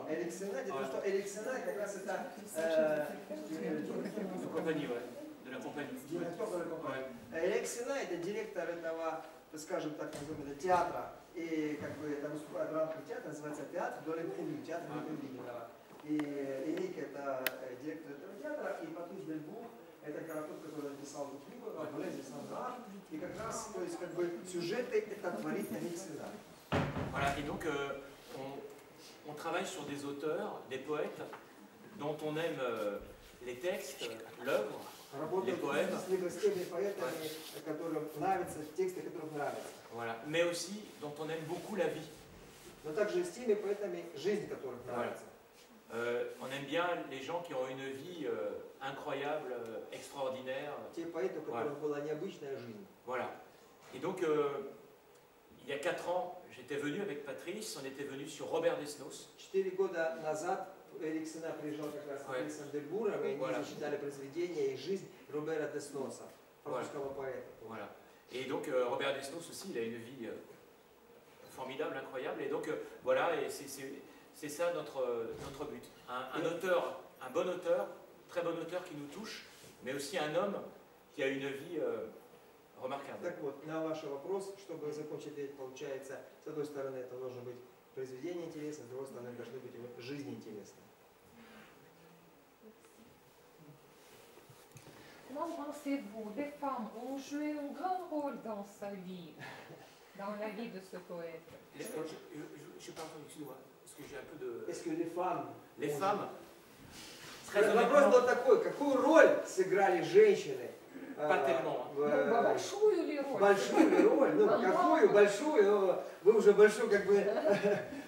Элексина, дело в том, что Элексина как раз это Компании, ouais. De la compagnie. директор компании. Элексина это директор этого, скажем так, назовем, театра. И как бы это выступает в рамках театра, называется театр Долин-Пулю, театр Долин-Пулю. И Эрик это директор этого театра, и Патрис Дельбур это как раз тот, который написал эту книгу, Болезнь Сандра. И как раз, то есть как бы сюжеты это творит Элексина. Voilà, et donc on travaille sur des auteurs, des poètes, dont on aime les textes, l'œuvre, les poèmes. Voilà, mais aussi dont on aime beaucoup la vie. Voilà. On aime bien les gens qui ont une vie incroyable, extraordinaire. Voilà. Voilà. Et donc, il y a 4 ans, j'étais venu avec Patrice, on était venu sur Robert Desnos. 4 года назад Элексина приезжал как раз с Крисом Дельбуром, и они зачитали произведение и жизнь Робера Десноса, французского поэта. Voilà. Et donc Robert Desnos aussi, il a une vie formidable, incroyable. Et donc voilà, et c'est ça notre but. Un auteur, un bon auteur, très bon auteur qui nous touche, mais aussi un homme qui a une vie remarquable. Так вот, на ваш вопрос, чтобы закончить, получается, с одной стороны, это должно быть произведение интересное, с другой стороны, должны быть жизни интересные. Comment pensez-vous, les femmes ont joué un grand rôle dans sa vie, dans la vie de ce poète? Je n'ai pas entendu, excuse-moi, parce que j'ai un peu de... Est-ce que les femmes... Les femmes... Вопрос был такой, какую роль сыграли женщины? Pas tellement. Большую ли роль? Большую роль, ну какую большую, вы уже большую как бы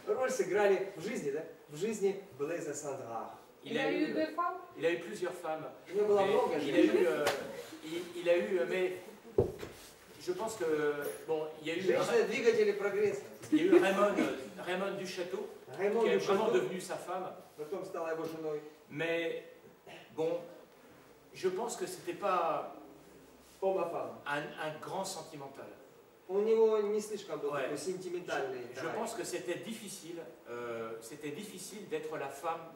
роль сыграли в жизни, да? В жизни Блеза Сандра. Il a eu deux femmes? Il a eu plusieurs femmes. Il a eu, mais je pense que bon, il y a eu. Двигатели прогресса. Il y a eu Raymond du Château, qui est vraiment devenue sa femme. Потом стала его женой. Mais bon, je pense que c'était pas un grand sentimental. У него не слишком был такой сентиментальный. Je pense que c'était difficile d'être la femme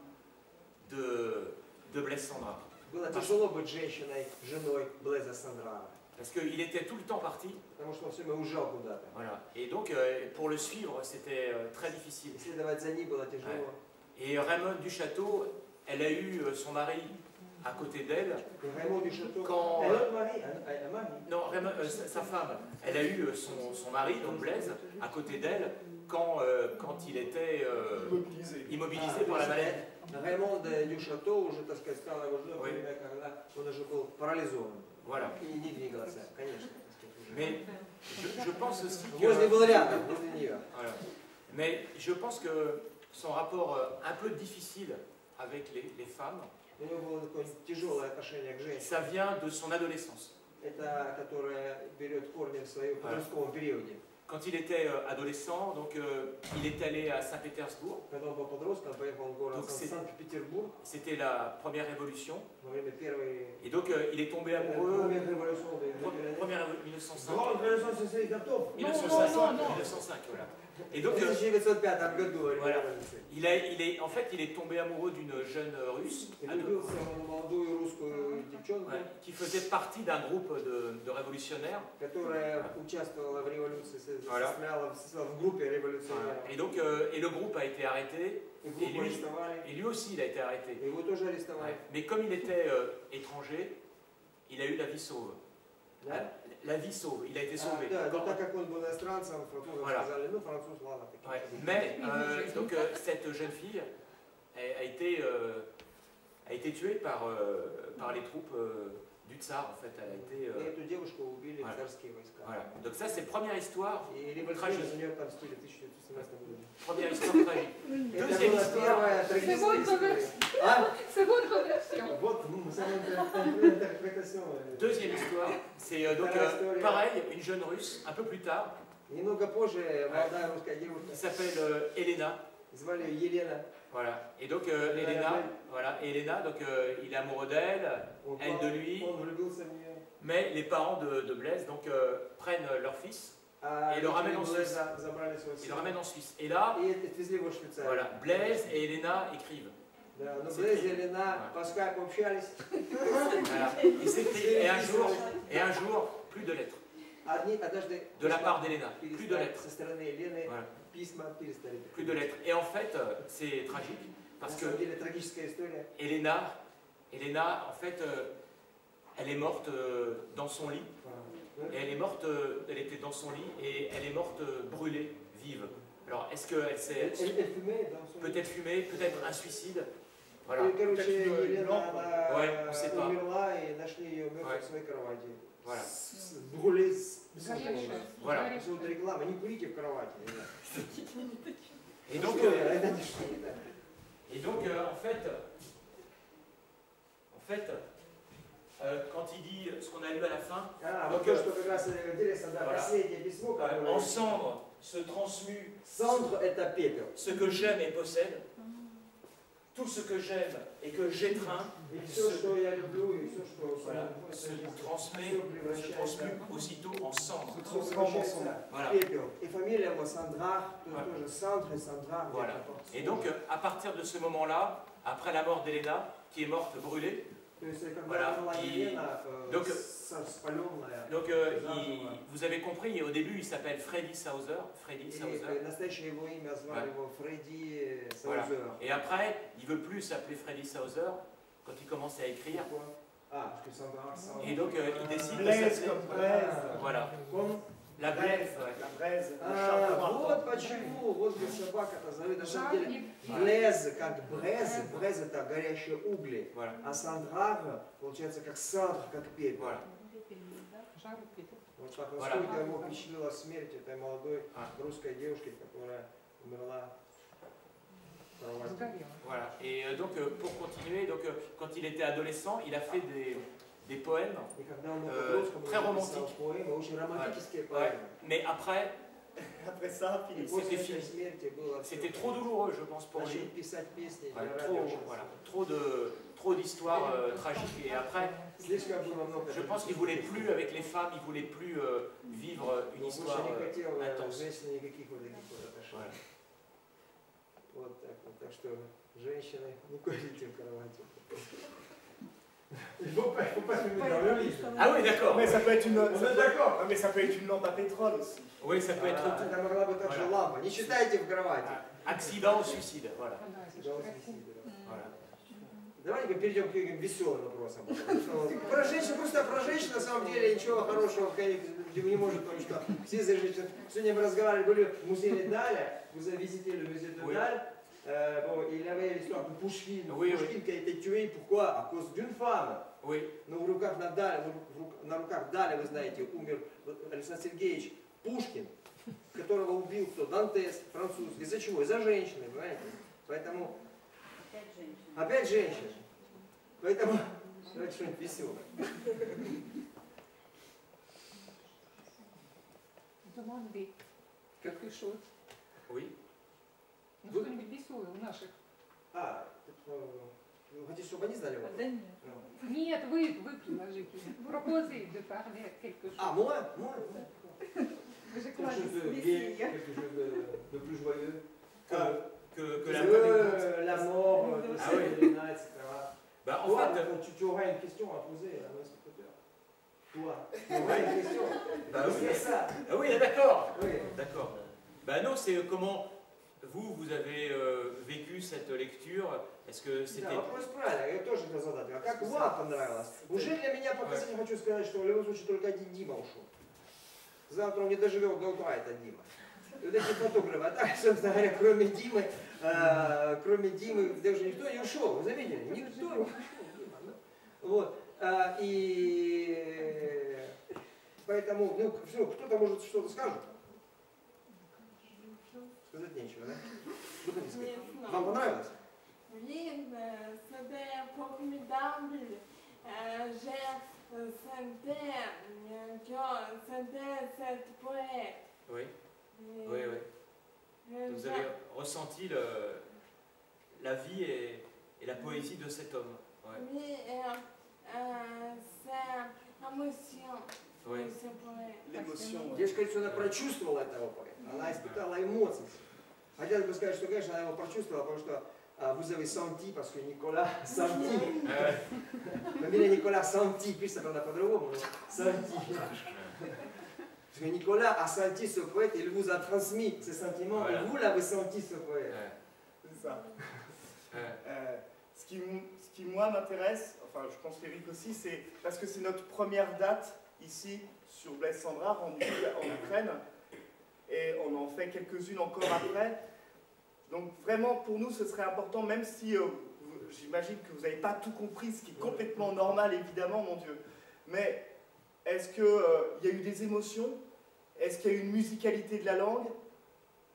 de Blaise Cendrars. Было тяжело быть женщиной, женой Блеза Сандрара. Parce qu'il était tout le temps parti. Потому что он все время уезжал куда-то. Voilà. Et donc, pour le suivre, c'était très difficile. Следовать за ним было тяжело. Et Raymond du Château, elle a eu son mari à côté d'elle. Quand non, sa femme, elle a eu son mari, donc Blaise, à côté d'elle quand il était immobilisé par la maladie. Raymond du Château уже, так сказать, стала его женой, когда он уже был парализован. Voilà. И не двигался, конечно. Mais je pense aussi que... Возле был рядом, возле нее. Voilà. Mais je pense que son rapport un peu difficile avec les femmes, У него было такое тяжелое отношение к женщине. ça vient de son adolescence. Это которое берет корни в своем подростковом периоде. Quand il était adolescent, donc il est allé à Saint-Pétersbourg. Когда он был подростком, он поехал в город Санкт-Петербург. C'était la première révolution. Во время первой... Et donc il est tombé amoureux. Première révolution Première 1905. 1905, voilà. Et donc, 1905 году, voilà. En fait, il est tombé amoureux d'une jeune russe qui faisait partie d'un groupe de révolutionnaires. Voilà. Et donc, et le groupe a été arrêté. Et lui aussi, il a été arrêté. Mais comme il était étranger, il a eu la vie sauve. La vie sauve, il a été sauvé. Voilà. Ouais. Mais donc cette jeune fille a été tuée par les troupes du tsar, en fait. Elle a été. Voilà. Donc ça, c'est première histoire tragique. Première histoire tragique. Deuxième histoire. C'est votre version. Deuxième histoire, c'est donc pareil, une jeune russe, un peu plus tard. Qui s'appelle Elena. Voilà. Et donc Elena, donc il est amoureux d'elle, elle de lui. Mais les parents de Blaise donc prennent leur fils et le ramène en Suisse. Il le ramène en Suisse. Et là, voilà, Blaise et Elena écrivent. Да, но Блейз и Елена по скайпу общались. Ils s'écrivent. Et un jour, plus de lettres. De la part d'Elena. Plus de lettres. Voilà. Plus de lettres. Et en fait, c'est tragique. Parce que Elena, en fait, elle est morte dans son lit. Et elle était dans son lit et elle est morte brûlée, vive. Alors, est-ce qu'elle s'est... Peut-être fumée, peut-être un suicide. Voilà. Ouais, on ne sait pas. Voilà. Voilà. Et donc, en fait, quand il dit ce qu'on a lu à la fin, en cendre se transmue ce que j'aime et possède, tout ce que j'aime et que j'étreins se transmue aussitôt en cendre. Voilà. Voilà. Et donc, à partir de ce moment-là, après la mort d'Elena, qui est morte brûlée, voilà, vous avez compris, au début il s'appelle Freddy Sauser. Voilà. Et après, il ne veut plus s'appeler Freddy Sauser quand il commence à écrire. Et donc il décide de s'appeler. Voilà. La braise. Вот почему, вот где собака-то зовет, на самом деле, блез, как брез это горящие угли, а сандрар получается как сандр, как пепел. Вот так, насколько его впечатлила смерть этой молодой русской девушки, которая умерла. Voilà. Et donc pour continuer, donc, quand il était adolescent, il a fait des poèmes très romantiques. Ouais. Mais après ça, c'était fini. C'était trop douloureux, je pense, pour lui. Trop d'histoires tragiques. Et après, je pense qu'il ne voulait plus, avec les femmes, il ne voulait plus vivre une histoire intense. Voilà. Вот так вот. Так что, женщины, не курите в кровати. Il faut pas Ah oui, d'accord. Mais ça peut être une d'accord. Mais ça peut être une lampe à pétrole aussi. Oui, ça peut être tout. Это могла быть также лампа. Не читайте в кровати. Accident ou suicide, voilà. Давайте-ка перейдем к веселым вопросам. Про женщин, просто про женщин на самом деле ничего хорошего не может, потому что все за женщин. Сегодня мы разговаривали, были в музее Даля, vous avez visité le musée de Dalle. Bon, il avait l'histoire de Pouchkine. Pouchkine qui a été tué, pourquoi? À cause d'une femme. Но в руках на руках Даля, вы знаете, умер Александр Сергеевич Пушкин, которого убил кто? Дантес, француз. Из-за чего? Из-за женщины, понимаете? Поэтому... Опять женщины. Поэтому давайте что-нибудь веселое. Demandez quelque chose. Oui. Ну, что-нибудь веселое у наших. Вы хотите, чтобы они знали? Да нет. Нет, вы предложите. Proposez de parler quelque chose. Moi? Quelque chose de gai, quelque chose de plus joyeux que la mort de Selena, etc. Bah, en toi, fait, tu auras une question à poser à nos spectateurs. Toi, tu auras une question. Bah, oui. C'est ça. Ah oui, d'accord. Oui. D'accord. Bah non, c'est comment vous avez vécu cette lecture. Est-ce que c'était... Да, вопрос правильный, я тоже хотел задать. А как вам понравилось? Уже для меня показать, я хочу сказать, что в любом случае только один Дима ушел. Завтра он не доживет до утра, этот Дима. И вот эти фотографы, а так, собственно говоря, кроме Димы, даже никто не ушел, вы заметили? Никто не ушел, Дима. Вот. И поэтому, ну, все, кто-то может что-то скажет? Сказать нечего, да? Вам понравилось? Oui, c'était formidable. J'ai senti cette poète. Oui. Oui. Vous avez ressenti la vie et la poésie de cet homme. Ouais. Oui, c'est émotion. Oui. se pourrait. L'émotion. Здесь, кажется, она прочувствовала этого поэта, она испытала эмоции. Хотелось бы сказать, что, конечно, она его прочувствовала, потому что vous avez senti, parce que Nicolas Santi, фамилия Никола Санти, пишется, правда, по-другому, но Санти. Parce que Nicolas a senti ce poète, il vous a transmis ces sentiments, Voilà. et vous l'avez senti ce poète. C'est ça. Ce qui moi m'intéresse, enfin je pense qu'Éric aussi, c'est parce que c'est notre première date ici sur Blaise Cendrars en Ukraine, et on en fait quelques-unes encore après. Donc vraiment pour nous ce serait important, même si j'imagine que vous n'avez pas tout compris, ce qui est complètement normal évidemment, mon Dieu, mais est-ce qu'il y a eu des émotions? Est-ce qu'il y a eu une musicalité de la langue?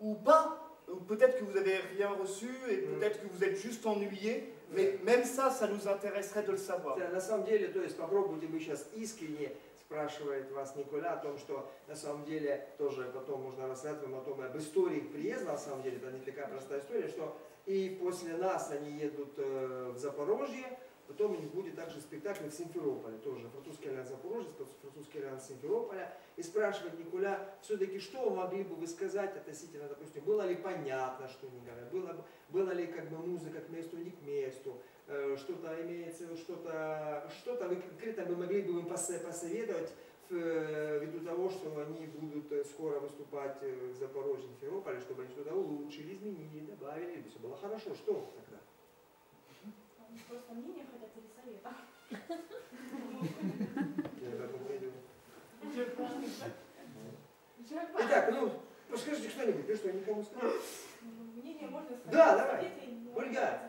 Ou pas? Ou peut-être que vous n'avez rien reçu et peut-être que vous êtes juste ennuyé, mais même ça, ça nous intéresserait de le savoir. На самом деле, то есть попробуйте вы сейчас искренне, спрашивает вас Николя, о том, что на самом деле тоже потом можно рассказать вам о том, об истории приезда, на самом деле, это не такая простая история, что и после нас они едут в Запорожье, потом у них будет также спектакль в Симферополе, тоже французский вариант Запорожья, французский вариант Симферополя, и спрашивает Николя, все-таки что могли бы вы сказать относительно, допустим, было ли понятно, что они говорят, было ли как бы музыка к месту, не к месту, что-то имеется, что-то вы конкретно вы могли бы им посоветовать ввиду того, что они будут скоро выступать в Запорожье, в Симферополе, чтобы они что-то улучшили, изменили, добавили, и все было хорошо. Что тогда? Просто мнение хотят или совета? Итак, ну, подскажите что-нибудь, ты что, никому сказал? Мнение можно сказать. Да, давай. Советы не Ольга.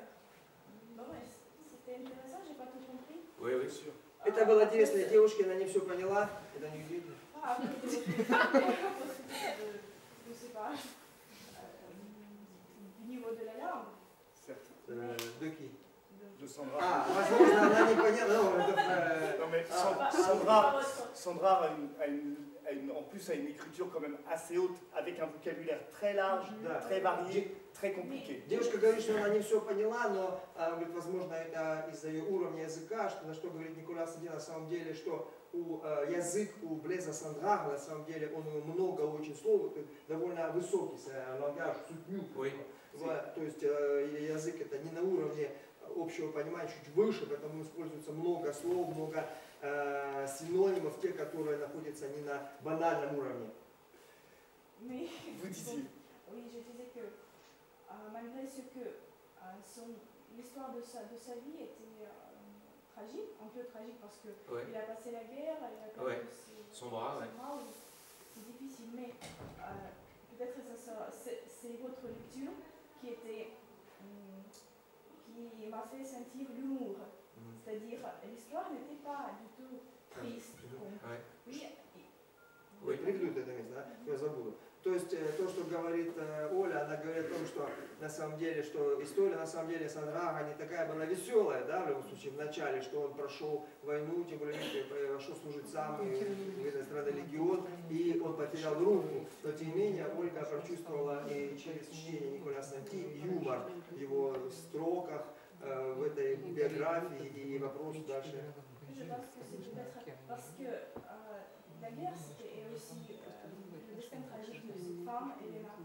C'était intéressant, j'ai pas tout compris. Oui, oui, sûr. Это была интересная девушка, она не все поняла, это не удивительно. Ah, après, je sais pas, du niveau de la langue. Certes. De qui? De Sandra. А, возможно, она не поняла, non, Non mais Sandra en plus a une écriture quand même assez haute, avec un vocabulaire très large, très varié, très compliqué. Девушка говорит, что она не все поняла, но говорит, возможно, это из-за ее уровня языка, что, на что говорит Никола Санти, на самом деле, что язык у Блеза Сандрара, на самом деле, он много очень слов, довольно высокий, лангаж, сутню. То есть язык это не на уровне общего понимания, чуть выше, поэтому используется много слов, много синонимов, те, которые находятся не на банальном уровне. Vous disiez. Oui, je disais que malgré ce que l'histoire de sa vie était tragique, un peu tragique parce que il a passé la guerre, il a perdu son bras, c'est difficile, mais peut-être c'est votre lecture qui m'a fait sentir l'humour. C'est-à-dire, l'histoire n'était pas du tout triste. Oui, прикрыт это место, да? Я забуду. То есть то, что говорит Оля, она говорит о том, что на самом деле, что история на самом деле Сандрага не такая была веселая, да, в любом случае, в начале, что он прошел войну, тем более пошел служить сам в этой стране легион, и он потерял руку. Но тем не менее, Ольга прочувствовала и через чтение Николя Санти юмор в его строках, в этой биографии и вопрос дальше. Je pense que c'est peut-être parce que la guerre c'était aussi le destin tragique de cette femme, Elena.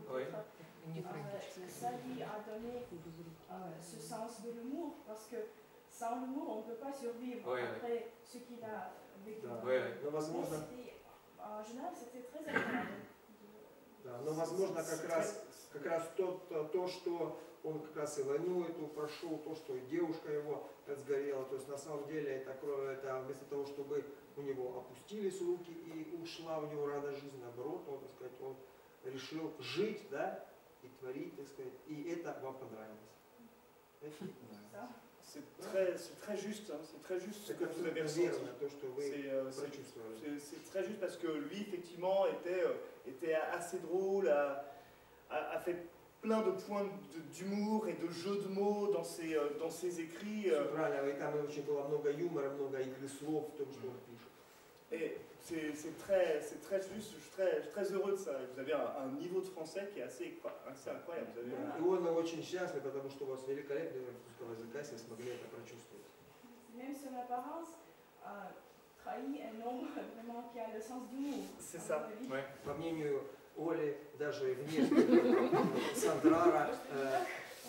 Ça lui a donné ce sens de l'humour parce que sans l'humour on ne peut pas survivre après ce qu'il a vécu. En général c'était très agréable. Да, но возможно как раз то, что он как раз и войну эту прошел, то, что девушка его сгорела, то есть на самом деле это вместо того, чтобы у него опустились руки и ушла у него радость жизни, наоборот, он, так сказать, он решил жить, да, и творить, так сказать, и это вам понравилось. C'est très juste, hein, c'est très juste ce que vous avez ressenti. C'est très juste parce que lui, effectivement, était assez drôle, a fait plein de points d'humour et de jeux de mots dans ses écrits. Et c'est très juste, je suis très heureux de ça. Vous avez un niveau de français qui est assez incroyable. Même son apparence, trahi un homme vraiment qui a le sens d'humour. C'est ça. Ouais. По мнению Оли, даже внешность Сандрара,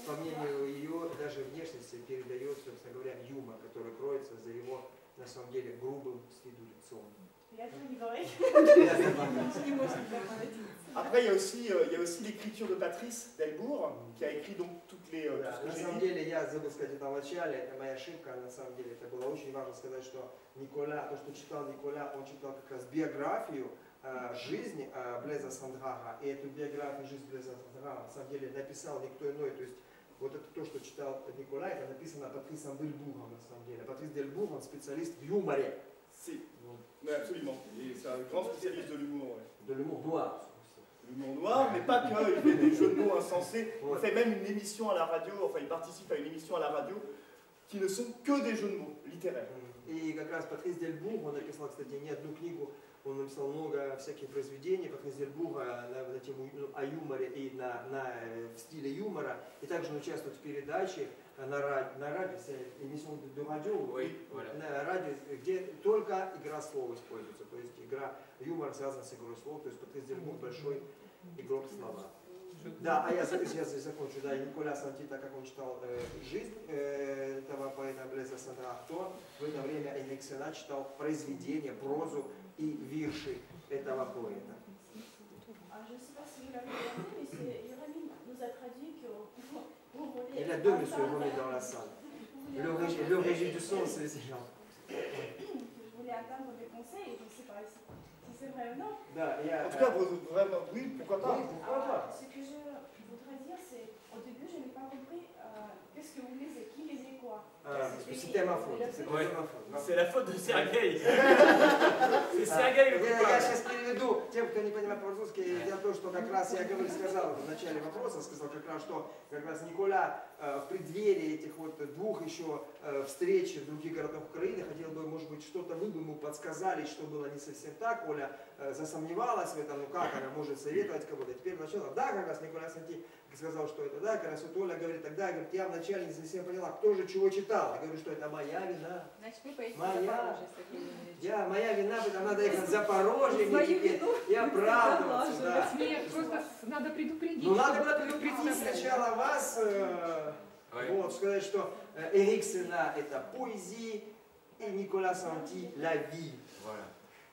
по мнению ее, даже внешность передает, собственно говоря, юмор, который кроется за его, на самом деле, грубым с виду лицом. Après, il y a aussi l'écriture de Patrice Delbourg, qui a écrit donc toutes les... На самом деле, я забыл сказать это в начале, это моя ошибка, на самом деле, это было очень важно сказать, что Николя, то, что читал Николя, он читал как раз биографию жизни Блеза Сандрара, и эту биографию жизни Блеза Сандрара, на самом деле, написал никто иной, то есть вот это то, что читал Николя, это написано Патрисом Дельбургом, на самом деле. Патрис Дельбург, он специалист в юморе. Si, oui, absolument. C'est un grand spécialiste de l'humour. De l'humour noir. L'humour noir, mais pas que, il fait des jeux de mots insensés. Il fait même une émission à la radio, enfin il participe à une émission à la radio qui ne sont que des jeux de mots littéraires. И как раз Патрис Дельбург, он написал, кстати, не одну книгу, он написал много всяких произведений Патрис Дельбурга на тему о юморе и в стиле юмора. И также он участвует в передаче на радио, эмиссион de радио, на радио, где только игра слов используется. То есть юмор связан с игрой слов, то есть Патрис Дельбург большой игрок слова. Да, а я закончу, да, Николя Санти, так как он читал жизнь этого поэта Блеза Сандрара, то в это время Энрик Сена читал произведения, прозу и вирши этого поэта. Il y a deux monsieur Romy dans la salle. Le régime du son, c'est ces gens. Je voulais attendre des conseils, je ne sais pas si c'est vrai ou non. En tout cas, vraiment, oui, pourquoi pas. Ce que je voudrais dire, c'est au début, je n'ai pas compris qu'est-ce que vous lisez, qui lisait quoi. C'était ma faute. C'est la faute de Sergueï. C'est Sergueï le coupable. Я сейчас переведу тем, кто не понимает по-французски, дело в том, что как раз я сказал в начале вопроса, сказал как раз, что как раз Николя в преддверии этих вот двух еще встреч в других городах Украины хотел бы, может быть, что-то вы бы ему подсказали, что было не совсем так. Оля засомневалась в этом, ну как она может советовать кого-то. Теперь начала, да, как раз Николя Санти сказал, что это, да, как раз вот Оля говорит, тогда, говорит, я вначале не совсем поняла, кто же чего читал. Я говорю, что это моя вина. Моя вина, потому надо ехать в Запорожье, мне теперь и оправдываться. Да. Нет, просто надо предупредить. Ну надо было предупредить сначала вас, вот, сказать, что Энрик Сена это поésie et Nicolas Santi la vie. Voilà.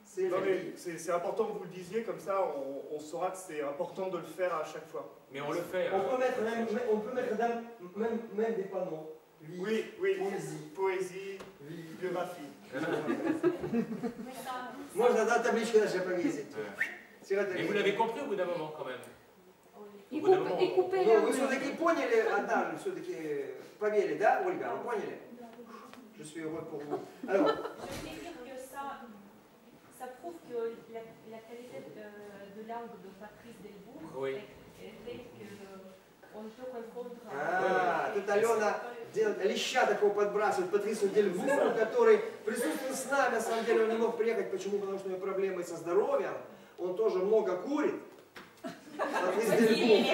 C'est important que vous le disiez, comme ça on saura que c'est important de le faire à chaque fois. Mais on le fait. On peut mettre même des panneaux. Oui, poésie, biographie. Можно на табличку даже повесить. Et vous l'avez compris au bout d'un moment quand même. И купе. Ну, вы все-таки поняли, Адам, все-таки поверили, да, Ольга, вы поняли? Je suis heureux pour vous. Alors, je voulais dire que ça prouve que la qualité de langue de Patrice Delbourg fait qu'on peut confondre. Тут Алена леща такого подбрасывает Патрису Дельбургу, который присутствует с нами, на самом деле он не мог приехать. Почему? Потому что у него проблемы со здоровьем, он тоже много курит. Патрис Дельбург.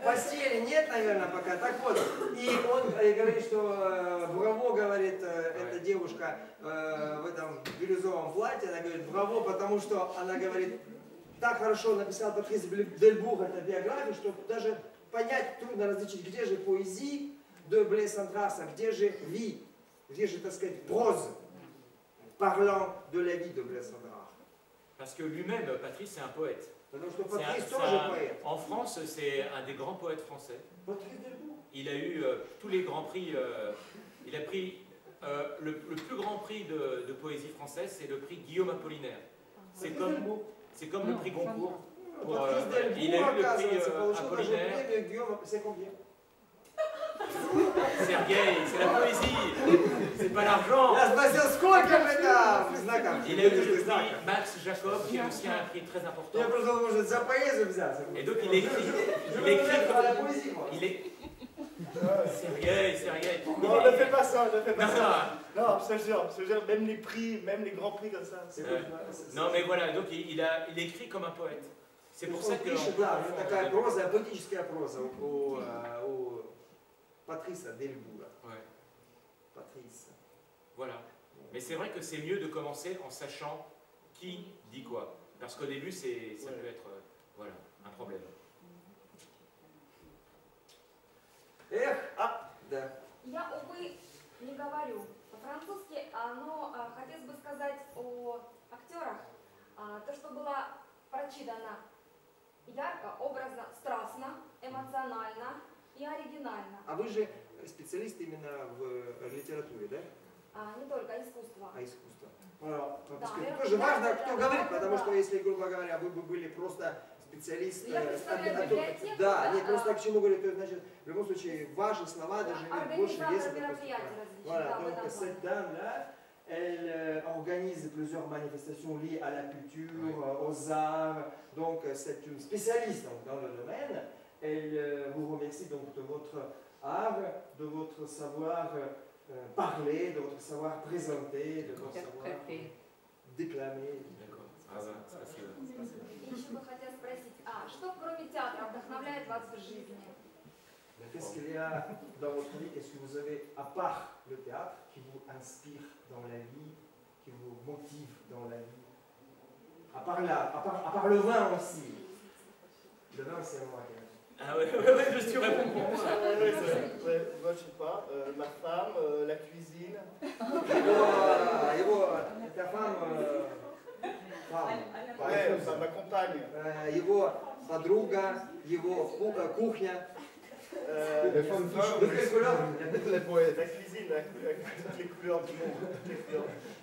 Постели нет, наверное, пока. Так вот, и он говорит, что браво, говорит, эта девушка в этом бирюзовом платье, она говорит браво, потому что она говорит, так хорошо написал Патрис Дельбург эту биографию, что даже понять трудно различить, где же поэзия de Blaise Cendrars, где же vie, где же, так сказать, prose, parlant de la vie de Blaise Cendrars. Parce que lui-même, Patrice, c'est un poète. Потому что Патрис тоже поэт. En France, c'est un des grands poètes français. Il a eu tous les grands prix. Il a pris le plus grand prix de poésie française, c'est le prix Guillaume Apollinaire. C'est comme le prix Goncourt. Il a eu le prix Apollinaire. C'est combien? Sergueï, c'est la poésie, c'est pas l'argent. Il a eu le prix Max Jacob, qui est aussi un prix très important. Et donc il écrit Sergueï. Non, ne fais pas ça, ne fais pas ça. Non, je te jure, même les prix, même les grands prix comme ça. Non, mais voilà, donc il écrit comme un poète. C'est pour ça que... Такая проза, поэтическая проза у Патриса Дельбурга. Ouais. Patrice. Voilà. Mais c'est vrai que c'est mieux de commencer en sachant qui dit quoi. Parce qu'au début, ça peut être voilà, un problème. Да. Я, увы, не говорю по-французски, но хотелось бы сказать о актерах. То, что было прочитано ярко, образно, страстно, эмоционально и оригинально. А вы же специалист именно в литературе, да? Не только искусство. А искусство. Это тоже важно, кто говорит, потому что если, грубо говоря, вы бы были просто специалист, да, нет, просто к чему говорю, то значит, в любом случае, ваши слова даже имеют больше веса. Voilà, donc cette dame-là, elle organise plusieurs manifestations liées à la culture, aux arts, donc c'est une spécialiste dans le domaine. Elle vous remercie donc de votre art, de votre savoir parler, de votre savoir présenter, de votre savoir déclamer. Еще бы хотела спросить, что кроме театра вдохновляет вас в жизни? Qu'est-ce qu'il y a dans votre vie? Qu'est-ce que vous avez, à part le théâtre, qui vous inspire dans la vie, qui vous motive dans la vie? À part le vin aussi. Le vin, c'est moi. Ah ouais, je suis vraiment bon. Moi, je sais pas, ma femme, la cuisine. Ta femme, ma compagne. Его подруга, его кухня. La cuisine, toutes les couleurs du monde.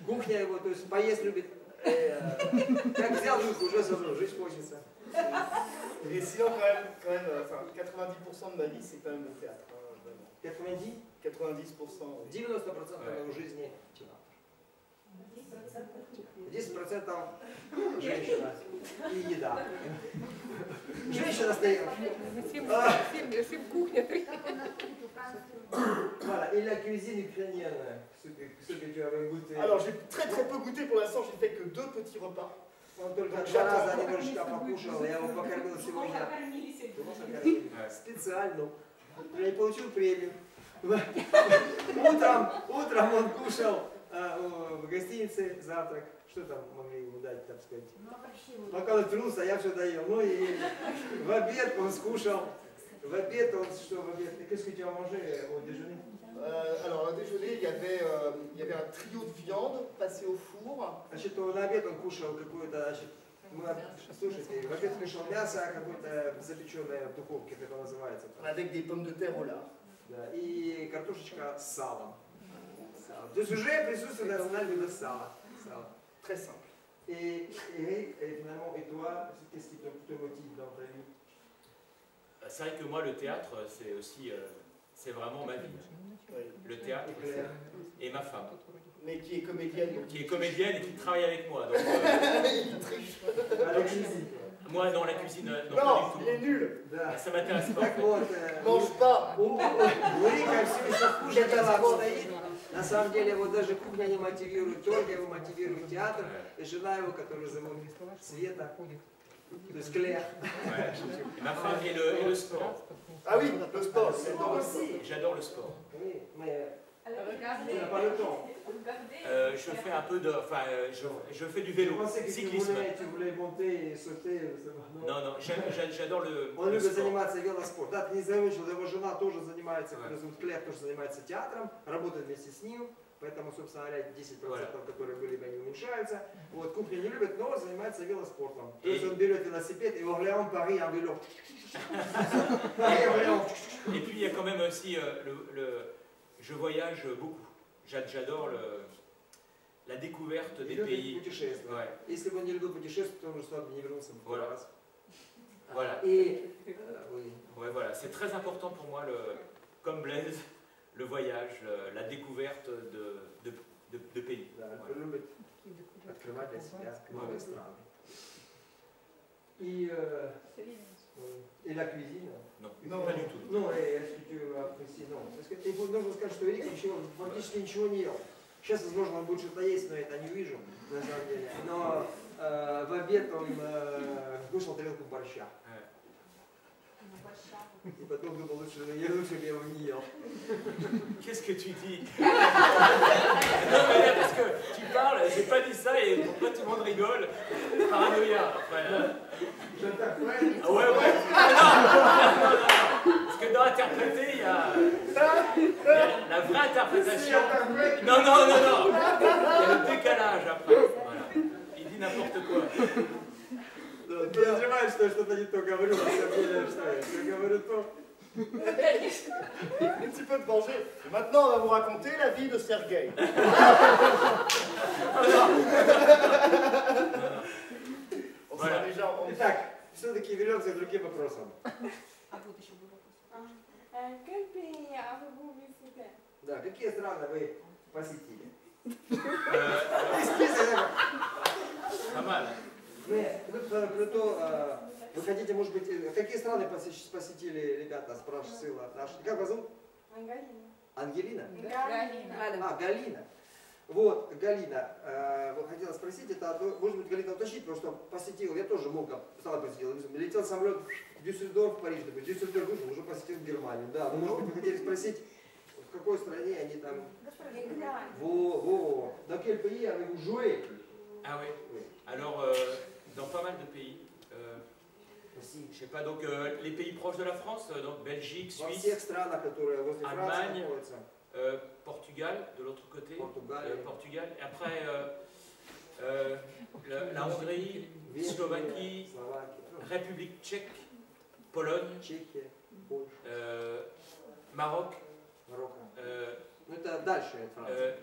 Кухня его, то есть поесть любит. Как взял руку, уже забыл, жизнь хочется. Et sinon, quand même, 90% de ma vie, c'est quand même le théâtre. 90? 90%. 90% моей жизни театр. 10% женщина и еда. Женщина стоит. Voilà, et la cuisine ukrainienne, ce que tu avais goûté. Alors j'ai très peu goûté pour l'instant, j'ai fait que 2 petits repas. Он только 2 раза немножечко покушал, я его покормил сегодня. Специально. Я не получил премию. Утром он кушал в гостинице завтрак. Что там могли ему дать, так сказать? Пока он трулся, я все доел. Ну и в обед он скушал. В обед он что в обед? Qu'est-ce que tu as mangé au déjeuner? Alors, au déjeuner, il y avait un trio de viande passé au four. Значит, на обед он кушал какую-то, значит, слушайте, в обед кушал мясо какое-то запеченное в духовке, как это называется. Avec des pommes de terre au lard. Да, и картошечка с салом. То есть уже присутствует национальное блюдо сала. Très simple. Et Eric, finalement, et toi, qu'est-ce qui te motive dans ta vie? C'est vrai que moi, le théâtre, c'est aussi, c'est vraiment ma vie. Le théâtre et ma femme. Mais qui est comédienne. Qui est comédienne et qui travaille avec moi. Donc, il triche. À la cuisine. Moi, dans la cuisine, non, il est nul. Ça m'intéresse pas. Mange pas. Рика все еще хуже этого стоит. На самом деле его даже кухня не мотивирует, только его мотивирует театр. И жена его, которую зовут Света, то есть Клэр. Ma femme et le sport. Ah oui, le sport. J'adore le sport. Oui, mais tu n'as pas le temps. Je fais un peu de, enfin, je fais du vélo, cyclisme. Tu voulais monter et sauter. Non, j'adore le Он любит sport. заниматься велоспортом. Да, ты не заметил, его жена тоже занимается, которая зовут Клэр, тоже занимается театром, работает вместе с ним. Поэтому, собственно говоря, 10%, которые были, они уменьшаются. Вот, кухню не любит, но занимается велоспортом. То есть он берет велосипед et Orléans, Paris en vélo. Et puis il y a quand même aussi je voyage beaucoup. J'adore la découverte des pays. Ouais. Если бы он не любил путешествовать, то он уже сюда не вернулся бы. Voilà. Voilà. Et oui. Ouais, voilà. C'est très important pour moi, comme Blaise, le voyage, la découverte de pays. Он любит открывать для себя новые страны. Et la cuisine? Non, pas du tout. Non, est-ce que tu apprécies? Non. Parce que ты должен сказать, что Эрик фактически ничего не ел. Сейчас, возможно, он будет что-то есть, но я это не вижу, на самом деле. Но в обед он кушал тарелку борща. И потом думал, лучше бы я его не ел. Qu'est-ce que tu dis? Non, mais là, parce que tu parles, j'ai pas dit ça et pourquoi tout le monde rigole? Paranoïa, après. Ah ouais, ouais. Non. Parce que dans interpréter, il y a la vraie interprétation. Non. Il y a le décalage après. Voilà. Il dit n'importe quoi. Подозреваю, что я что-то не то говорю, на самом деле, что я говорю то. Un petit peu de danger. Et maintenant, on va vous raconter la vie de Sergueï. On sera déjà en... Итак, все-таки вернемся к другим вопросам. Да, какие страны вы посетили? Нормально. Вы хотите, может быть, какие страны посетили ребята, спрашивают наши? Как вас зовут? Ангелина. Галина. Галина. Вот, Галина, хотела спросить, это, может быть, Галина уточнить, потому что посетил, я тоже много стран посетил. Летел самолет в Дюссельдорф, в Париж, Дюссельдорф вышел, уже посетил Германию. Да, но, может быть, вы хотели спросить, в какой стране они там... Dans quel pays avez-vous joué? Ah oui. Alors, dans pas mal de pays. Je sais pas, donc les pays proches de la France, donc Belgique, Suisse, Allemagne, Portugal, de l'autre côté, Portugal. Et après, la Hongrie, Slovaquie, République tchèque, Pologne, Maroc,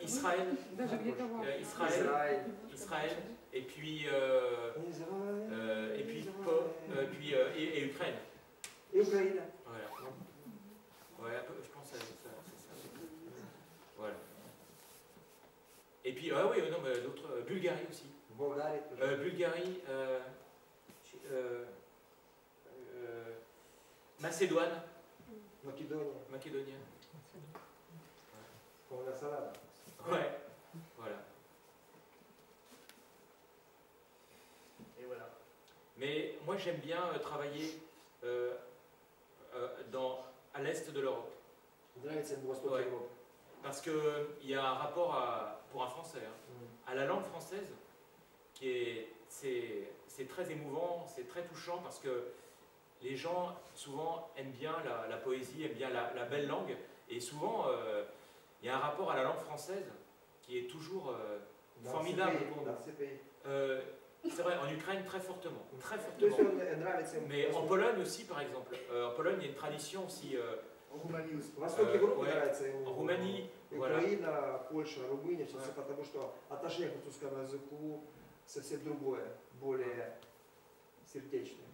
Israël, et puis Ukraine. Et Ukraine. Voilà. Ouais, je pense que c'est ça. Voilà. Et puis, oui, non, mais d'autres. Bulgarie aussi. Bulgarie. Macédoine. Macédonie. Comme la salade. Ouais. Voilà. Et voilà. Mais moi j'aime bien travailler à l'est de l'Europe. Ouais. Parce qu'il y a un rapport pour un Français à la langue française c'est très émouvant, c'est très touchant parce que les gens souvent aiment bien la poésie, aiment bien la belle langue et souvent il y a un rapport à la langue française qui est toujours formidable pour nous. C'est vrai, en Ukraine très fortement. Mais en Pologne aussi, par exemple. En Pologne, il y a une tradition aussi. En Roumanie aussi. En Roumanie, voilà. Украина, Польша, Румыния, все потому что отношение к французскому языку совсем другое, более сердечное,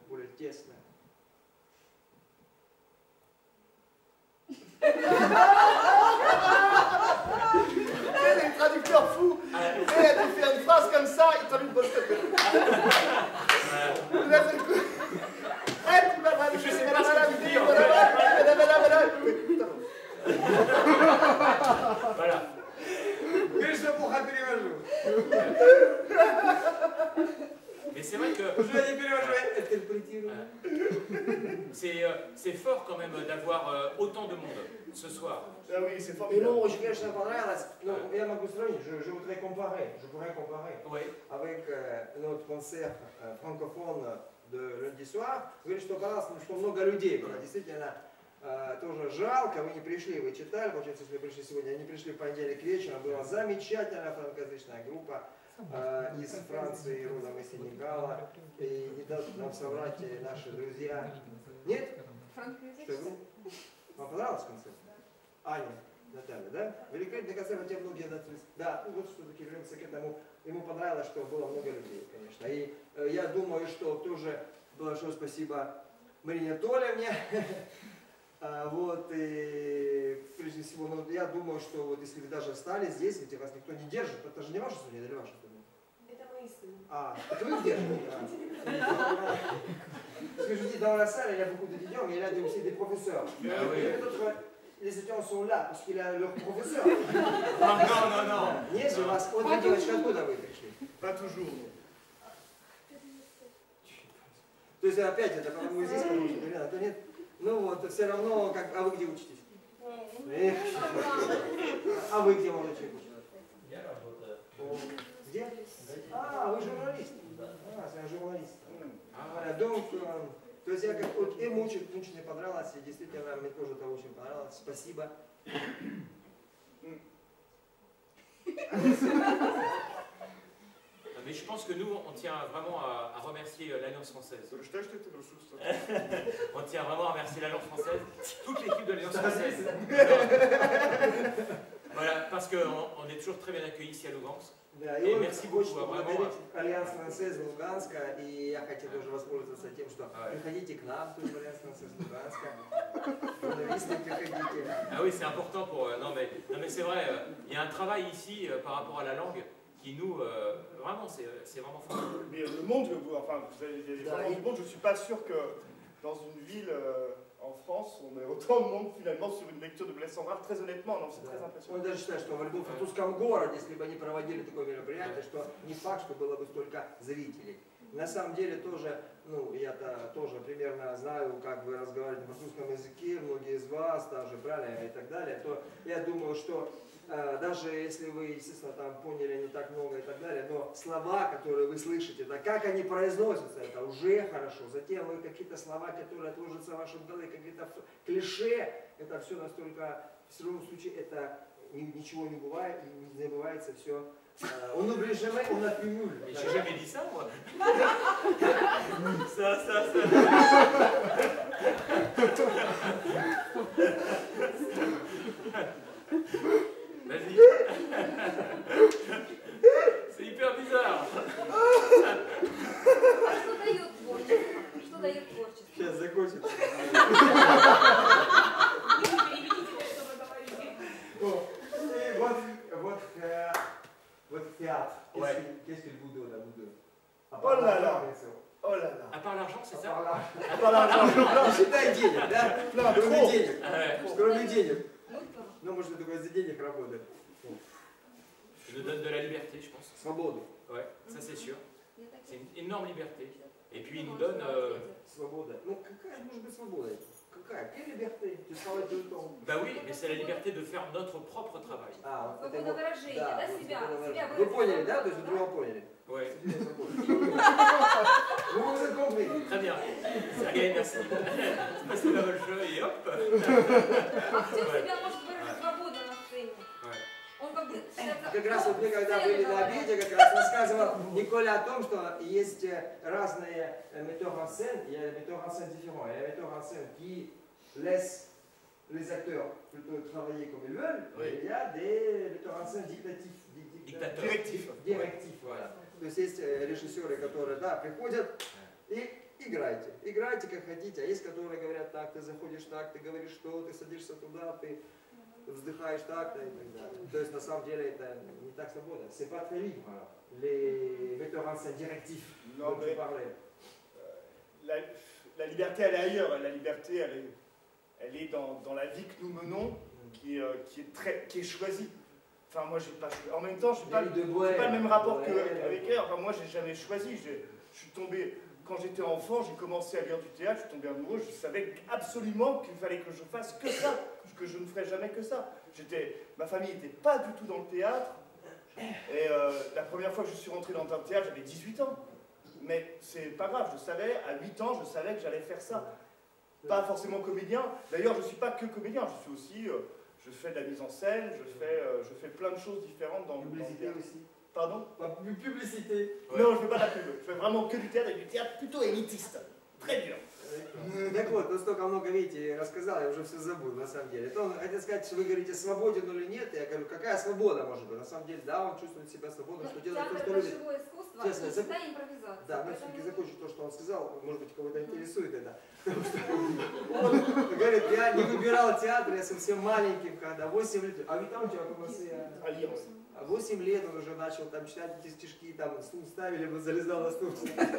более тесное. Les traducteurs fous, tu fais une phrase comme ça, ils traduisent le poste. Je sais pas ce que tu dis en fait. Voilà. Mais c'est vrai que c'est fort quand même d'avoir autant de monde ce soir. Ah oui, c'est formidable. Ну, очень, конечно, понравилось. Но я могу сравнить, je pourrais comparer avec notre concert francophone de lundi soir. Вы говорите, что понравилось, что много людей было. Действительно, тоже жалко, вы не пришли, вы читали, получается, если вы пришли сегодня, они пришли в понедельник вечером, была замечательная франкоязычная группа из Франции, родом из Сенегала, и не дадут нам соврать наши друзья. Нет? Что вы? Вам понравился концерт? Аня, Наталья, да? Великолепный концерт, а те многие отнеслись. Да, вот все-таки вернемся к этому. Ему понравилось, что было много людей, конечно. И я думаю, что тоже большое спасибо Марине Анатольевне. Вот, и прежде всего, ну, я думаю, что вот если вы даже остались здесь, ведь вас никто не держит, это же не ваша студия, или ваша студия? Это мои студии. Это вы держите? Parce que je dis dans la salle, il y a beaucoup d'étudiants, mais il y a aussi des professeurs. Les étudiants sont là parce qu'il y a leur professeur. Non. Нет же, у вас одна девочка, откуда вы пришли? Pas toujours. То есть опять это, по-моему, здесь, конечно, то нет. Ну вот, все равно, как, а вы где учитесь? А вы где, молодой человек, учитесь? Я работаю. Где? А, вы журналист? А, я журналист. Donc, то есть я как вот им очень мне понравилось, и действительно мне тоже это очень понравилось. Спасибо. Mais je pense que nous, on tient vraiment à remercier l'Alliance française. On tient vraiment à remercier l'Alliance française, toute l'équipe de l'Alliance française. Voilà, parce qu'on est toujours très bien accueillis ici à Lugansk. Et merci beaucoup, vraiment. Альянс Францез Луганска, и я хотел тоже воспользоваться тем, что приходите к нам, тоже в Альянс Францез Луганска. Ah oui, c'est important pour... Non mais c'est vrai, il y a un travail ici par rapport à la langue qui nous... vraiment, c'est vraiment fort. Mais le monde, enfin, vous avez vraiment du monde, je ne suis pas sûr que dans une ville en France, on ait autant de monde finalement sur une lecture de Blaise Cendrars, très honnêtement, non, c'est très impressionnant. Он даже считает, что в любом французском городе, если бы они проводили такое мероприятие, что не факт, что было бы столько зрителей. На самом деле тоже, ну, я-то тоже примерно знаю, как вы разговариваете на французском языке, многие из вас также, правильно, и так далее, то я думаю, что даже если вы, естественно, там поняли не так много и так далее, но слова, которые вы слышите, да, как они произносятся, это уже хорошо. Затем вы какие-то слова, которые отложатся в вашем голове, какие-то клише, это все настолько, в любом случае, это ничего не бывает, не забывается все. On n'oublie jamais, on accumule. Mais j'ai jamais dit ça, moi. Ça. Vas-y. C'est hyper bizarre. Что дает творчество? Что дает творчество? Сейчас закончим. Вот театр. Qu'est-ce qu'il vous donne à vous deux? Oh là là. Oh là là. À part l'argent, c'est ça? À part l'argent. Не считай денег, да? Non, Кроме trop. денег. Кроме денег. Ну, Ну, может, это из-за денег работает. Il nous donne de la liberté, je pense. Свободу. Ouais, ça c'est sûr. C'est une énorme liberté. Et puis il nous donne... Свобода. Ну, какая может быть свобода? Какая? Quelle liberté? Tu travailles tout le temps. Bah oui, mais c'est la liberté de faire notre propre travail. А, вот это свобода вот. выражения, Да, да, вот себя свобода выражения. Вы выразить. поняли, да? То есть вы друга поняли? Ouais. Vous vous êtes compris. Très bien. Sergei, merci. Спасибо большое, и оп. Актер себя может выразить свободно на сцене. Он как бы... Как раз вот мы когда были на обеде, как раз рассказывал Николя о том, что есть разные metteurs en scène, il y a des metteurs en scène différents. Il y a des metteurs en scène qui laissent les acteurs plutôt travailler comme ils veulent, et il y a des metteurs en scène Directif. Директив, voilà. То есть есть режиссеры, которые, да, приходят и играйте как хотите, а есть, которые говорят так, ты заходишь так, ты говоришь что, ты садишься туда, ты вздыхаешь так-то и так далее. То есть на самом деле это не так свободно. C'est pas très libre, alors. Les metteurs en scène directifs dont tu parlais. La liberté, elle est ailleurs. La liberté, elle est dans la vie que nous menons, qui est choisie. Enfin, moi, j'ai pas choisi. En même temps, je n'ai pas le même rapport qu'avec elle. Enfin, moi, j'ai jamais choisi. Je suis tombé... Quand j'étais enfant, j'ai commencé à lire du théâtre, je suis tombé amoureux, je savais absolument qu'il fallait que je fasse que ça, que je ne ferais jamais que ça. Ma famille n'était pas du tout dans le théâtre, et la première fois que je suis rentré dans un théâtre, j'avais 18 ans. Mais c'est pas grave, je savais, à 8 ans, je savais que j'allais faire ça. Pas forcément comédien, d'ailleurs je ne suis pas que comédien, je suis aussi, je fais de la mise en scène, je fais plein de choses différentes dans le théâtre. Aussi. Pardon? Publicité. Non, je ne fais pas de la pub. Je fais vraiment que du théâtre, et du théâtre plutôt élitiste. Très dur. Так вот, ну столько много, видите, рассказал, я уже все забыл, на самом деле. То он хотел сказать, что вы говорите, свободен или нет, я говорю, какая свобода может быть? На самом деле, да, он чувствует себя свободным, что делает то, что любит. Живое искусство, Честно, всегда импровизация. Да, но все-таки закончу то, что он сказал, может быть, кого-то интересует это. Потому что он говорит, я не выбирал театр, я совсем маленьким, когда 8 лет, а ведь там у тебя как раз 8 лет он уже начал там читать эти стишки, там стул ставили, он залезал на стул,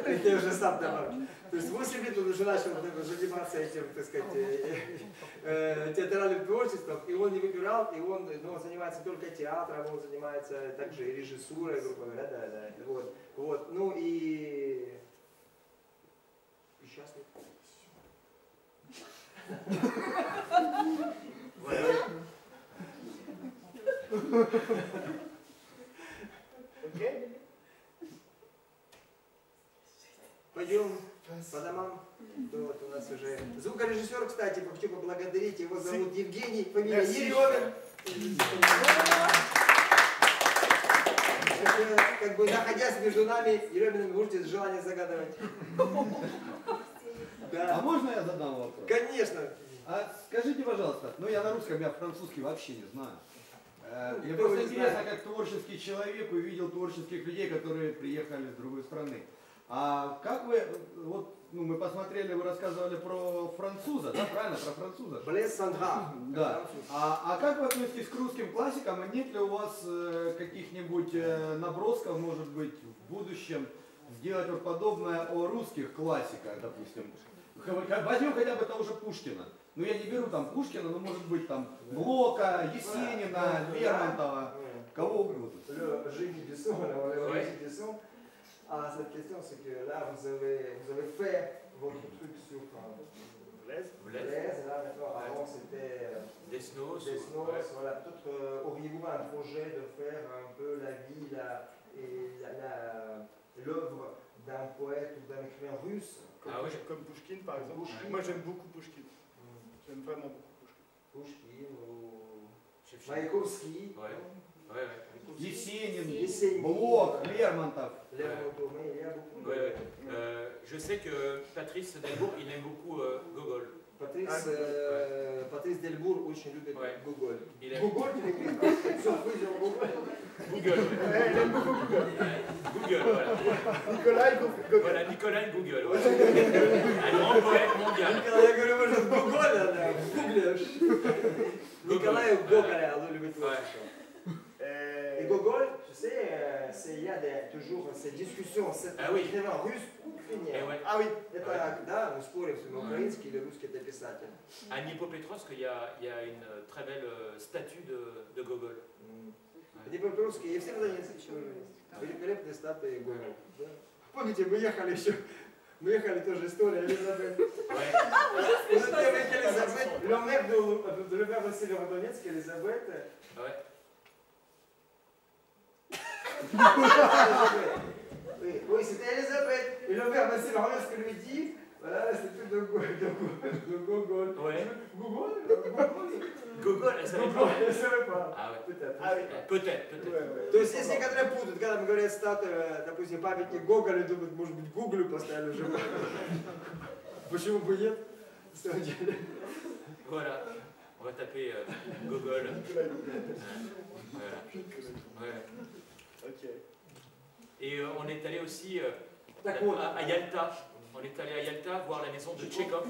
и я уже сам там. То есть 8 лет он уже начал заниматься этим, так сказать, театральным творчеством, и он не выбирал, и он занимается только театром, он занимается также и режиссурой, грубо говоря, да, вот, ну и несчастный. Окей? Пойдем по домам. Вот у нас уже звукорежиссер, кстати, хочу поблагодарить. Его зовут Евгений, фамилия Еремин. Как бы находясь между нами, Ереминым, вы можете желание загадывать. Да. А можно я задам вопрос? Конечно. А скажите, пожалуйста, ну я на русском, я французский вообще не знаю. Мне просто интересно, как творческий человек увидел творческих людей, которые приехали с другой страны. А как вы, вот, ну мы посмотрели, вы рассказывали про француза, да, правильно, про француза? Блэс Сандра. Да. А как вы относитесь к русским классикам? А нет ли у вас каких-нибудь набросков, может быть, в будущем сделать вот подобное о русских классиках, допустим? Возьмем хотя бы того же Пушкина. Ну я не беру там Пушкина, но может быть там Блока, Есенина, Лермонтова, кого угодно. Cette question, c'est que là, vous avez fait votre truc sur Blaise. Là, maintenant, avant, c'était Desnos. Voilà. Peut-être auriez-vous un projet de faire un peu la vie et l'œuvre d'un poète ou d'un écrivain russe Comme Pushkin, par exemple. Moi, j'aime beaucoup Pushkin. J'aime vraiment beaucoup Pushkin ou Maïkovski. Есенин, Блок, Лермонтов. Je sais que Patrice Delbourg, il aime beaucoup Gogol. Patrice Delbourg очень любит Gogol. Gogol, tu l'écris surprise en Gogol. Google. Il aime beaucoup Google. Google, voilà. Nicolas Google. Voilà, Nicolas Google. Ouais. Un grand poète mondial. Я говорю, может, Gogol, да, гуглишь. Николай Гоголя, он любит творчество. Et Gogol, tu sais, il y a toujours ces discussions, cette écrivain russe утренняя. Ah oui. Это, да, мы спорим, что украинский или русский это писатель. À Dnipropetrovsk, il y a une très belle statue de Gogol. В Днепропетровске, и все заняты еще великолепные статуи Гоголя. Помните, мы ехали тоже история Елизабет. Le maire de Северодонецк, Елизабет. Oui, c'était Elisabeth. Et le père Vassil Orlesque lui dit, voilà, c'était de Gogol. Ouais. Gogol, elle savait pas. Elle savait pas. Ah ouais. Peut-être. Ah oui. Peut-être. То есть, если некоторые путают, когда мы говорим статуя, допустим, памятник Гоголя, думают, может быть, Гуглю поставили уже. Почему бы нет? Voilà. On va taper Gogol. Ok. Et on est allé aussi à Yalta. On est allé à Yalta voir la maison de Tchekhov.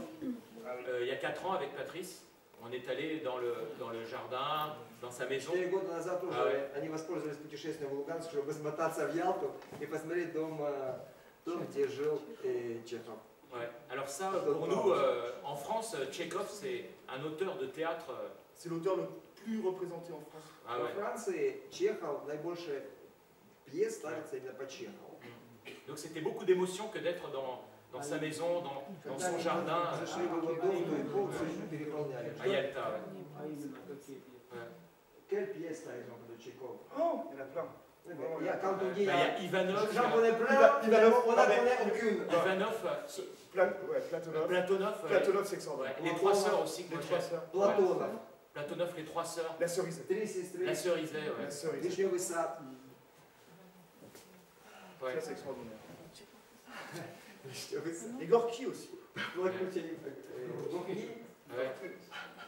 Il y a 4 ans avec Patrice. On est allé dans le jardin, dans sa maison. 4 года назад тоже они воспользовались путешествием в Луганск, чтобы смотаться в Ялту и посмотреть дом, где жил Тчехов. Ouais. Alors ça, pour nous, en France, Tchekhov, c'est un auteur de théâtre. C'est l'auteur le plus représenté en France. Ah, ouais. Во Франции Чехов наибольшие пьес ставятся именно по Чехову. Donc c'était beaucoup d'émotion que d'être dans sa maison, dans son jardin. À Yalta. Quelle pièce, par exemple, de Tchekhov? Oh, il y en a plein. Quand on dit, il y a Ivanov. J'en connais plein, on n'en connaît aucune. Ivanov. Platonov, c'est extraordinaire. Les 3 sœurs aussi. Les 3 sœurs. Platonov, les 3 sœurs. La cerisée. La cerisée, ouais. La cerisée. Вишневый сад. Ça, c'est extraordinaire. Et Gorky aussi. Gorky. Ouais.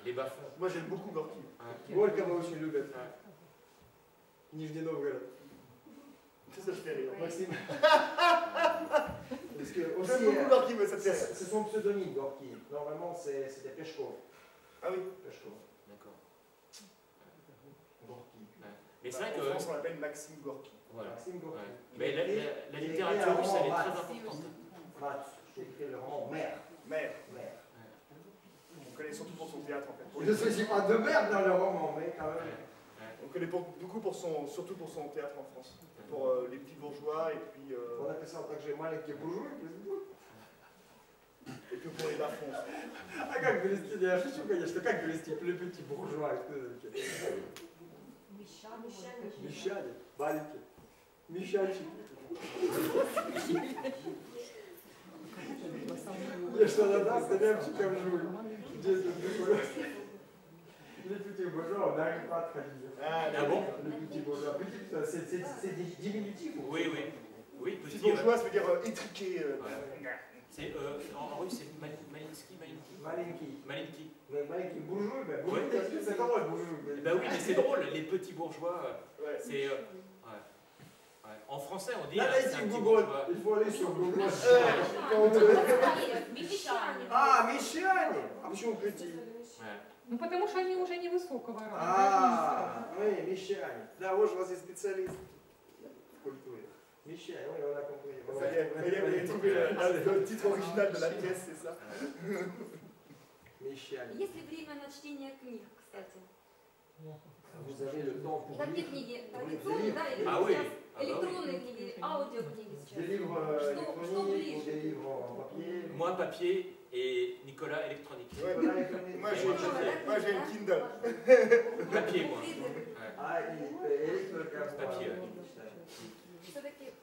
Les bas-fonds. Moi, j'aime beaucoup Gorky. Горького очень любят. Нижний Новгород. Ça te fait rire. Maxime. J'aime beaucoup Gorky, mais ça te fait rire. C'est son pseudonyme, Gorky. Normalement, c'était Peshkov. Ah oui. Peshkov. D'accord. Gorky. Mais c'est vrai que. En France, on l'appelle Maxime Gorky. Voilà. Maxime Gorky. Ouais. Mais la littérature russe, elle est très importante. J'ai écrit le roman Mère. Mère. On connaît surtout pour son théâtre, en fait. Je ne suis pas de merde dans le roman, mais quand même. On connaît beaucoup surtout pour son théâtre en France. Pour les petits bourgeois et puis... On appelle ça en tant que j'ai маленький bourgeois. et puis on les bas-fonds. А как довести, я шучу, конечно, как довести le petit bourgeois? Мещане, маленькие, мещанчики. Я что надо, столямчиком жуль. Здесь вот le petit bourgeois, on n'arrive pas à traduire. Ah bon? Le petit bourgeois, c'est diminutif. Oui, oui. Oui, petit bourgeois, ça veut dire étriqué. C'est, en russe, c'est malinski. Malinki. Malinki bourgeois, c'est comment le bourgeois? Bah oui, mais c'est drôle, les petits bourgeois, c'est... En français, on dit... c'est un petit bourgeois. Il faut aller sur Google. А, мещане! А почему petit? Ну, потому что они уже невысокого роста. А, oui, мещане. Да, вот же у вас есть специалист в культуре. Мещане, oui, on a compris. Vous avez trouvé le titre original de la pièce, c'est ça? Мещане. Есть ли время на чтение книг, кстати? Vous avez le temps pour Какие lire. книги? Традиционные, да, или Ah oui. сейчас электронные книги, аудиокниги сейчас? Des livres électroniques ou des livres en papier? Moi, papier et Nicolas, électronique. Moi, j'ai le Kindle. Papier, moi. А, и электрика. Papier. Все-таки,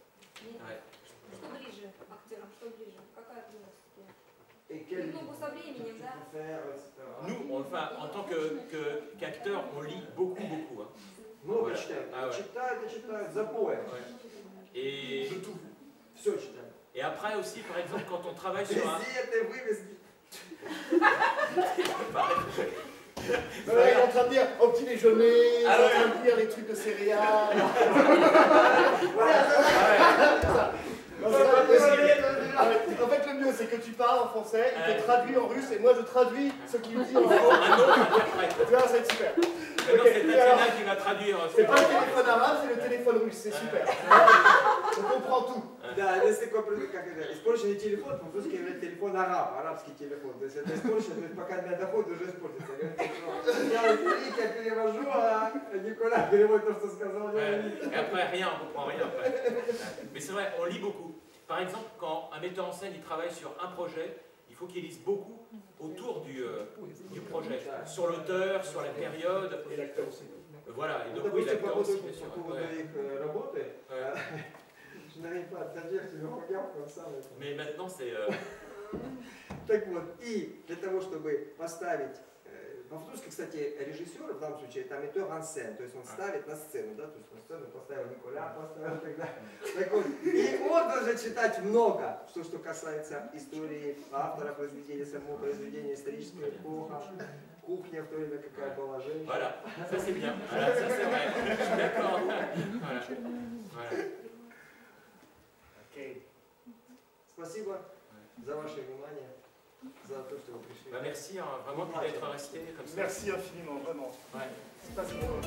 что ближе актерам, что ближе? Какая книга? Немного со временем, да? Nous, enfin, en tant qu'acteurs, on lit beaucoup. Hein. Много читают. Читают, запоем. Et de tout. Все читают. Et après aussi, par exemple, quand on travaille sur un... Il est en train de dire au petit déjeuner, il est en train de lire les trucs de céréales. En fait, le mieux, c'est que tu parles en français, il te traduit en russe, et moi je traduis ce qu'il dit en russe. Tu vois, ça va être super. Maintenant, c'est Tatiana qui va traduire. C'est pas le téléphone arabe, c'est le téléphone russe, c'est super. On comprend tout. Да, есть такой, как это, испорченный телефон, по-французски говорят телефон арабский телефон. То есть это испорчено, то есть пока до меня доходит, уже испортится. Я перевожу, а Никола переводит то, что сказал. Et après, rien, on comprend rien après. Mais c'est vrai, on lit beaucoup. Par exemple, quand un metteur en scène il travaille sur un projet, il faut qu'il lise beaucoup autour du projet, sur l'auteur, sur la période. Et l'acteur aussi. Voilà, et donc oui, l'acteur aussi, bien sûr. Je n'arrive pas à traduire, tu me regardes comme ça. Mais maintenant, c'est... Так вот, и для того, чтобы поставить... По-французски, кстати, режиссер, в данном случае, это метteur en scène, то есть он ставит на сцену, да, то есть на сцену поставил Николя, поставил и так далее. Так вот, и он должен читать много, что касается истории автора произведения, самого произведения, историческая эпоха, кухня в то время какая была, женщина. Voilà, ça c'est bien, voilà, ça c'est vrai, je suis d'accord. Voilà. Okay. Спасибо за ваше внимание, за то, что вы пришли. Bah merci, hein, vraiment d'être resté comme ça. Merci infiniment, vraiment. Ouais. C'est pas si bon.